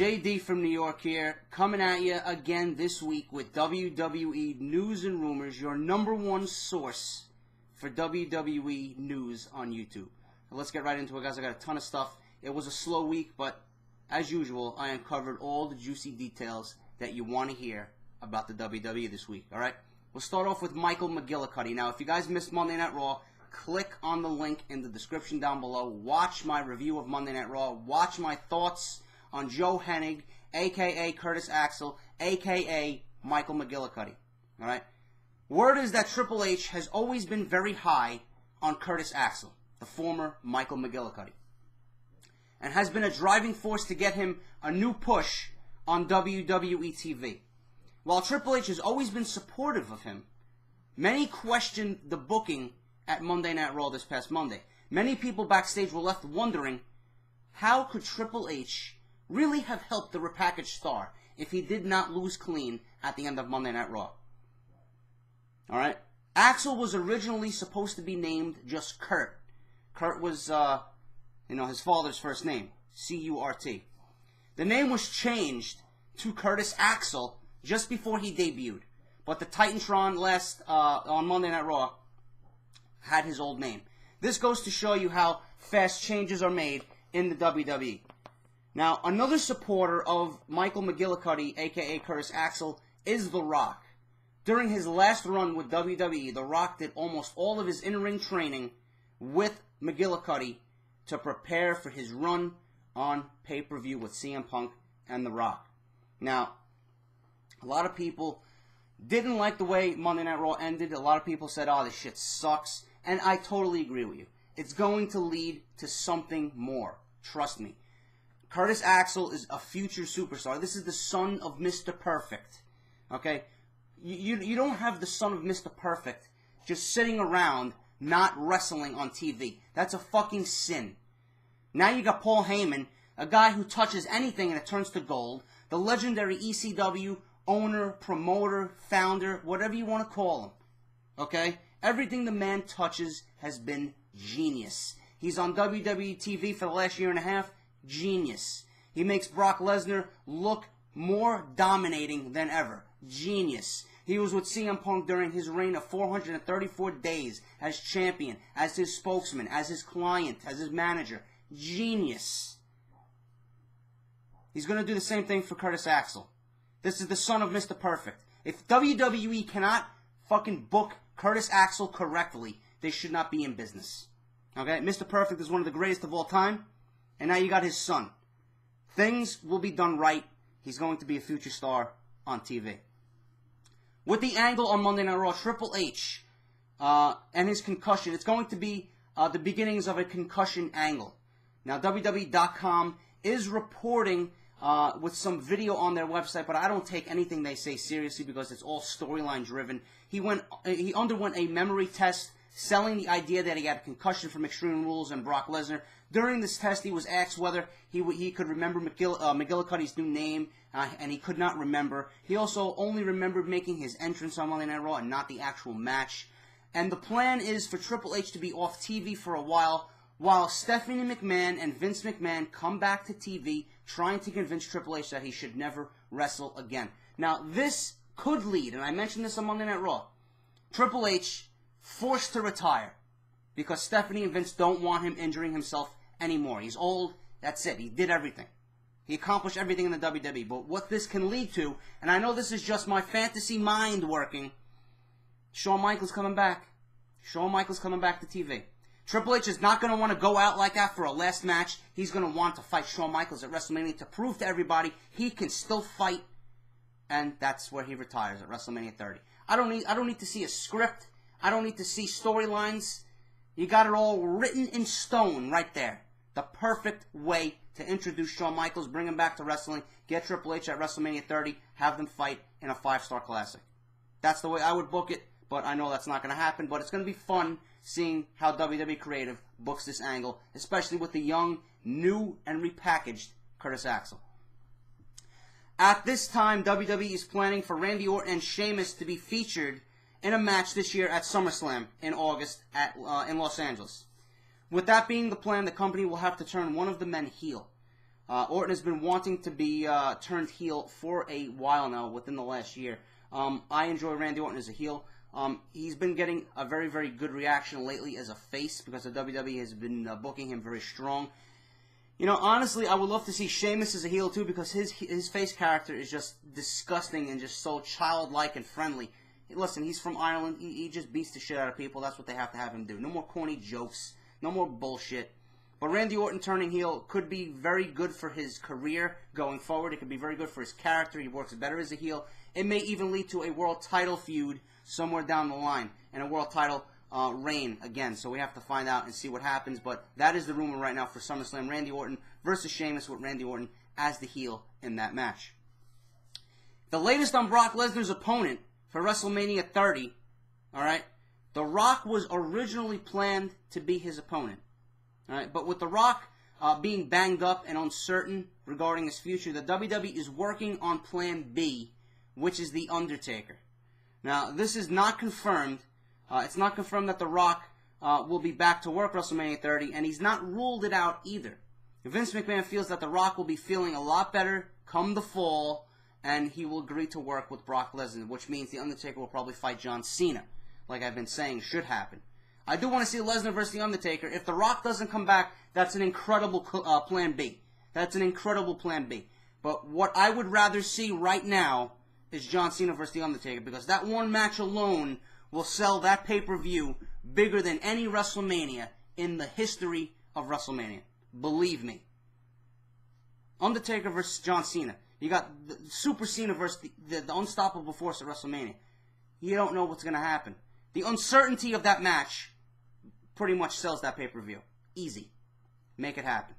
JD from New York here, coming at you again this week with WWE News and Rumors, your #1 source for WWE news on YouTube. Now let's get right into it, guys. I got a ton of stuff. It was a slow week, but as usual, I uncovered all the juicy details that you want to hear about the WWE this week, alright? We'll start off with Michael McGillicuddy. Now, if you guys missed Monday Night Raw, click on the link in the description down below. Watch my review of Monday Night Raw. Watch my thoughts on Joe Hennig, a.k.a. Curtis Axel, a.k.a. Michael McGillicuddy. Alright? Word is that Triple H has always been very high on Curtis Axel, the former Michael McGillicuddy, and has been a driving force to get him a new push on WWE TV. While Triple H has always been supportive of him, many questioned the booking at Monday Night Raw this past Monday. Many people backstage were left wondering, how could Triple H really have helped the repackaged star if he did not lose clean at the end of Monday Night Raw? Alright? Axel was originally supposed to be named just Kurt. Kurt was, his father's first name, C-U-R-T. The name was changed to Curtis Axel just before he debuted. But the Titantron on Monday Night Raw had his old name. This goes to show you how fast changes are made in the WWE. Now, another supporter of Michael McGillicuddy, a.k.a. Curtis Axel, is The Rock. During his last run with WWE, The Rock did almost all of his in-ring training with McGillicuddy to prepare for his run on pay-per-view with CM Punk and The Rock. Now, a lot of people didn't like the way Monday Night Raw ended. A lot of people said, oh, this shit sucks. And I totally agree with you. It's going to lead to something more. Trust me. Curtis Axel is a future superstar. This is the son of Mr. Perfect. Okay? You don't have the son of Mr. Perfect just sitting around not wrestling on TV. That's a fucking sin. Now you got Paul Heyman, a guy who touches anything and it turns to gold. The legendary ECW owner, promoter, founder, whatever you want to call him. Okay? Everything the man touches has been genius. He's on WWE TV for the last year and a half. Genius. He makes Brock Lesnar look more dominating than ever. Genius. He was with CM Punk during his reign of 434 days as champion, as his spokesman, as his client, as his manager. Genius. He's going to do the same thing for Curtis Axel. This is the son of Mr. Perfect. If WWE cannot fucking book Curtis Axel correctly, they should not be in business. Okay? Mr. Perfect is one of the greatest of all time. And now you got his son. Things will be done right. He's going to be a future star on TV. With the angle on Monday Night Raw, Triple H and his concussion, it's going to be the beginnings of a concussion angle. Now, WWE.com is reporting with some video on their website, but I don't take anything they say seriously because it's all storyline driven. He underwent a memory test, selling the idea that he had a concussion from Extreme Rules and Brock Lesnar. During this test, he was asked whether he could remember McGillicuddy's new name, and he could not remember. He also only remembered making his entrance on Monday Night Raw and not the actual match. And the plan is for Triple H to be off TV for a while Stephanie McMahon and Vince McMahon come back to TV trying to convince Triple H that he should never wrestle again. Now, this could lead, and I mentioned this on Monday Night Raw, Triple H forced to retire because Stephanie and Vince don't want him injuring himself anymore. He's old. That's it. He did everything. He accomplished everything in the WWE. But what this can lead to, and I know this is just my fantasy mind working, Shawn Michaels coming back. Shawn Michaels coming back to TV. Triple H is not going to want to go out like that for a last match. He's going to want to fight Shawn Michaels at WrestleMania to prove to everybody he can still fight. And that's where he retires, at WrestleMania 30. I don't need to see a script. I don't need to see storylines. You got it all written in stone right there. The perfect way to introduce Shawn Michaels, bring him back to wrestling, get Triple H at WrestleMania 30, have them fight in a 5-star classic. That's the way I would book it, but I know that's not going to happen. But it's going to be fun seeing how WWE Creative books this angle, especially with the young, new, and repackaged Curtis Axel. At this time, WWE is planning for Randy Orton and Sheamus to be featured in a match this year at SummerSlam in August in Los Angeles. With that being the plan, the company will have to turn one of the men heel. Orton has been wanting to be turned heel for a while now, within the last year. I enjoy Randy Orton as a heel. He's been getting a very, very good reaction lately as a face because the WWE has been booking him very strong. You know, honestly, I would love to see Sheamus as a heel too because his face character is just disgusting and just so childlike and friendly. Listen, he's from Ireland. He just beats the shit out of people. That's what they have to have him do. No more corny jokes. No more bullshit. But Randy Orton turning heel could be very good for his career going forward. It could be very good for his character. He works better as a heel. It may even lead to a world title feud somewhere down the line and a world title reign again. So we have to find out and see what happens. But that is the rumor right now for SummerSlam. Randy Orton versus Sheamus with Randy Orton as the heel in that match. The latest on Brock Lesnar's opponent for WrestleMania 30, all right, The Rock was originally planned to be his opponent. All right, but with The Rock being banged up and uncertain regarding his future, the WWE is working on Plan B, which is The Undertaker. Now, this is not confirmed. It's not confirmed that The Rock will be back to work WrestleMania 30, and he's not ruled it out either. Vince McMahon feels that The Rock will be feeling a lot better come the fall, and he will agree to work with Brock Lesnar, which means The Undertaker will probably fight John Cena, like I've been saying should happen. I do want to see Lesnar versus The Undertaker. If The Rock doesn't come back, that's an incredible Plan B. That's an incredible Plan B. But what I would rather see right now is John Cena versus The Undertaker, because that one match alone will sell that pay-per-view bigger than any WrestleMania in the history of WrestleMania. Believe me. Undertaker versus John Cena. You got the Super Cena versus the unstoppable force of WrestleMania. You don't know what's going to happen. The uncertainty of that match pretty much sells that pay-per-view. Easy. Make it happen.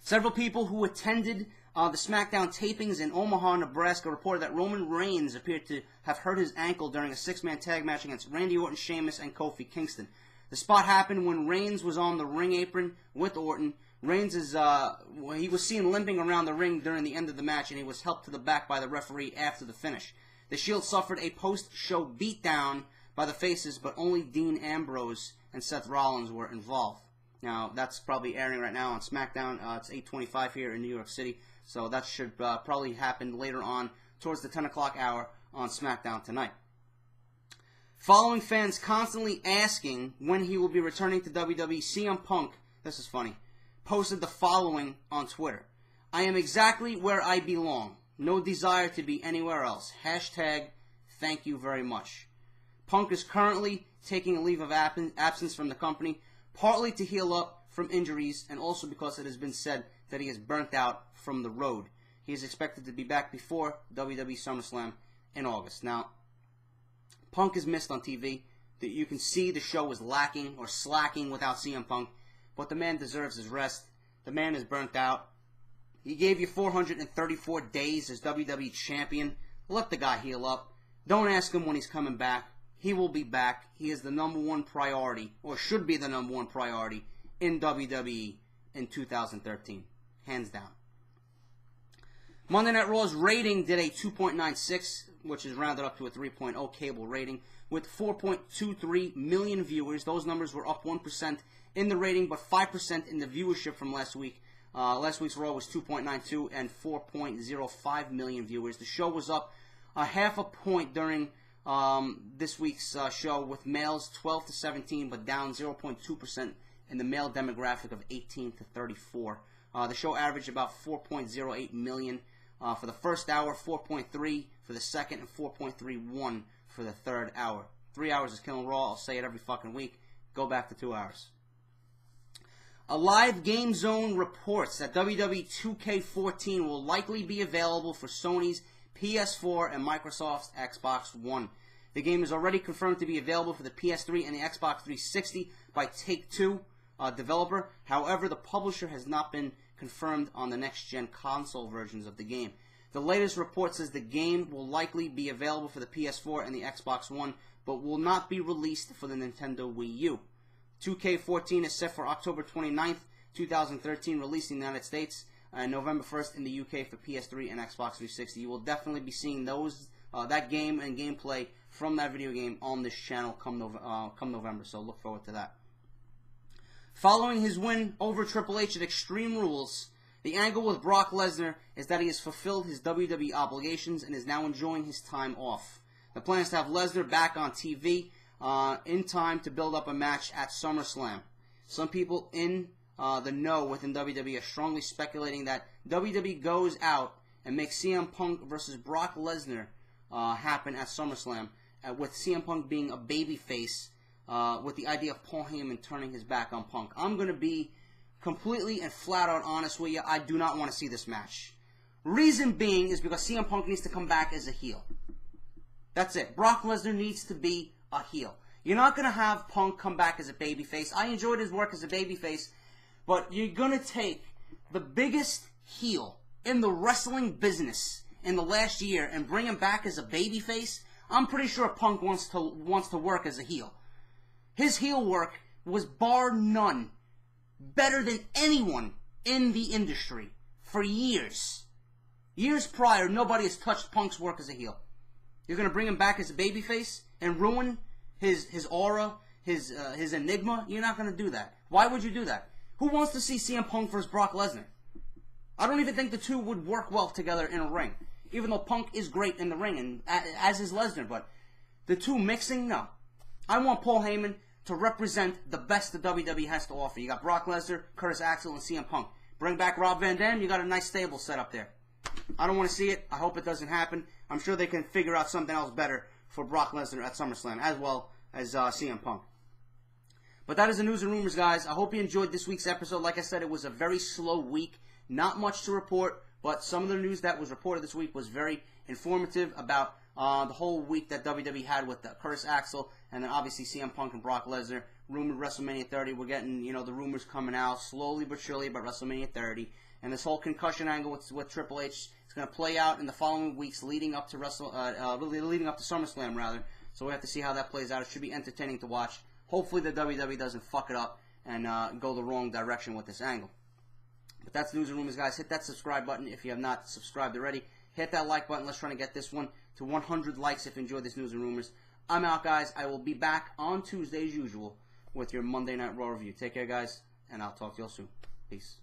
Several people who attended the SmackDown tapings in Omaha, Nebraska reported that Roman Reigns appeared to have hurt his ankle during a six-man tag match against Randy Orton, Sheamus, and Kofi Kingston. The spot happened when Reigns was on the ring apron with Orton. Reigns he was seen limping around the ring during the end of the match, and he was helped to the back by the referee after the finish. The Shield suffered a post-show beatdown by the faces, but only Dean Ambrose and Seth Rollins were involved. Now, that's probably airing right now on SmackDown. It's 8:25 here in New York City, so that should probably happen later on towards the 10 o'clock hour on SmackDown tonight. Following fans constantly asking when he will be returning to WWE, CM Punk, this is funny, posted the following on Twitter. "I am exactly where I belong. No desire to be anywhere else. Hashtag thank you very much." Punk is currently taking a leave of absence from the company, partly to heal up from injuries and also because it has been said that he is burnt out from the road. He is expected to be back before WWE SummerSlam in August. Now, Punk is missed on TV. You can see the show is lacking or slacking without CM Punk, but the man deserves his rest. The man is burnt out. He gave you 434 days as WWE Champion. Let the guy heal up. Don't ask him when he's coming back. He will be back. He is the number one priority, or should be the number one priority, in WWE in 2013. Hands down. Monday Night Raw's rating did a 2.96, which is rounded up to a 3.0 cable rating, with 4.23 million viewers. Those numbers were up 1% in the rating, but 5% in the viewership from last week. Last week's Raw was 2.92 and 4.05 million viewers. The show was up a half a point during this week's show, with males 12 to 17, but down 0.2% in the male demographic of 18 to 34. The show averaged about 4.08 million for the first hour, 4.3 for the second, and 4.31 for the third hour. 3 hours is killing Raw. I'll say it every fucking week. Go back to 2 hours. A live game zone reports that WWE 2K14 will likely be available for Sony's PS4 and Microsoft's Xbox One. The game is already confirmed to be available for the PS3 and the Xbox 360 by Take-Two developer. However, the publisher has not been confirmed on the next-gen console versions of the game. The latest report says the game will likely be available for the PS4 and the Xbox One, but will not be released for the Nintendo Wii U. 2K14 is set for October 29th, 2013, released in the United States, and November 1st in the UK for PS3 and Xbox 360. You will definitely be seeing that game and gameplay from that video game on this channel come November, so look forward to that. Following his win over Triple H at Extreme Rules, The angle with Brock Lesnar is that he has fulfilled his WWE obligations and is now enjoying his time off. The plan is to have Lesnar back on TV in time to build up a match at SummerSlam. Some people in the know within WWE are strongly speculating that WWE goes out and makes CM Punk versus Brock Lesnar happen at SummerSlam, with CM Punk being a babyface, with the idea of Paul Heyman turning his back on Punk. I'm going to be completely and flat out honest with you. I do not want to see this match. Reason being is because CM Punk needs to come back as a heel. That's it. Brock Lesnar needs to be a heel. You're not going to have Punk come back as a babyface. I enjoyed his work as a babyface, but you're going to take the biggest heel in the wrestling business in the last year and bring him back as a babyface. I'm pretty sure Punk wants to work as a heel. His heel work was bar none better than anyone in the industry for years. Years prior, nobody has touched Punk's work as a heel. You're going to bring him back as a babyface and ruin his aura, his enigma? You're not going to do that. Why would you do that? Who wants to see CM Punk versus Brock Lesnar? I don't even think the two would work well together in a ring. Even though Punk is great in the ring, and as is Lesnar, but the two mixing, no. I want Paul Heyman to represent the best the WWE has to offer. You got Brock Lesnar, Curtis Axel, and CM Punk. Bring back Rob Van Dam, you got a nice stable set up there. I don't want to see it. I hope it doesn't happen. I'm sure they can figure out something else better for Brock Lesnar at SummerSlam, as well as CM Punk. But that is the news and rumors, guys. I hope you enjoyed this week's episode. Like I said, it was a very slow week. Not much to report, but some of the news that was reported this week was very informative about the whole week that WWE had with Curtis Axel, and then obviously CM Punk and Brock Lesnar. Rumored WrestleMania 30. We're getting, the rumors coming out slowly but surely about WrestleMania 30. And this whole concussion angle with Triple H is going to play out in the following weeks leading up to leading up to SummerSlam, rather. So we have to see how that plays out. It should be entertaining to watch. Hopefully the WWE doesn't fuck it up and go the wrong direction with this angle. But that's news and rumors, guys. Hit that subscribe button if you have not subscribed already. Hit that like button. Let's try to get this one to 100 likes if you enjoyed this news and rumors. I'm out, guys. I will be back on Tuesday as usual with your Monday Night Raw review. Take care, guys, and I'll talk to you all soon. Peace.